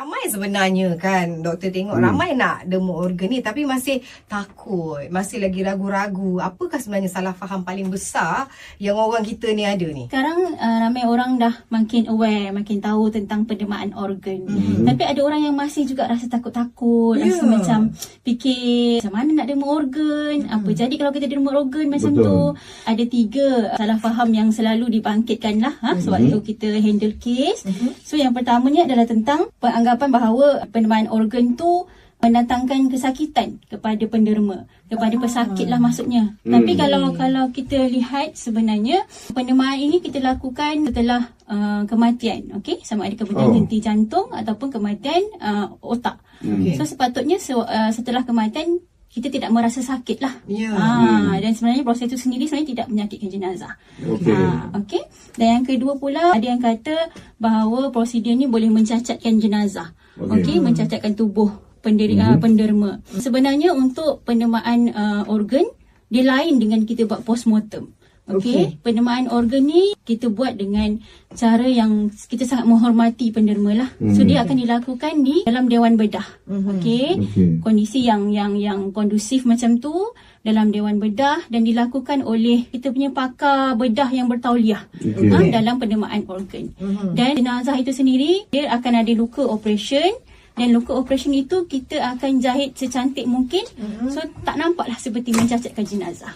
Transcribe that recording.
Ramai sebenarnya kan doktor tengok ramai nak demo organ ni tapi masih takut, masih lagi ragu-ragu. Apakah sebenarnya salah faham paling besar yang orang kita ni ada ni? Sekarang ramai orang dah makin aware, makin tahu tentang pendermaan organ. Tapi ada orang yang masih juga rasa takut-takut, rasa macam fikir macam mana nak demo organ, apa jadi kalau kita demo organ macam tu. Ada 3 salah faham yang selalu dibangkitkan lah sewaktu kita handle case. So yang pertamanya adalah tentang anggapan bahawa pendermaan organ tu mendatangkan kesakitan kepada penderma, kepada pesakit lah maksudnya. Tapi kalau kita lihat sebenarnya pendermaan ini kita lakukan setelah kematian, okey, sama ada kematian henti jantung ataupun kematian otak. So sepatutnya setelah kematian kita tidak merasa sakit lah. Dan sebenarnya proses itu sendiri sebenarnya tidak menyakitkan jenazah. Okey. Dan yang kedua pula, ada yang kata bahawa prosedur ni boleh mencacatkan jenazah. Okey, mencacatkan tubuh penderma. Sebenarnya untuk pendermaan organ, dia lain dengan kita buat postmortem. Okey, pendermaan organ ni kita buat dengan cara yang kita sangat menghormati penderma lah. So dia akan dilakukan di dalam dewan bedah. Okey. Kondisi yang kondusif macam tu dalam dewan bedah dan dilakukan oleh kita punya pakar bedah yang bertauliah dalam pendermaan organ. Dan jenazah itu sendiri dia akan ada luka operation. Dan luka operation itu kita akan jahit secantik mungkin. So tak nampaklah seperti mencacatkan jenazah.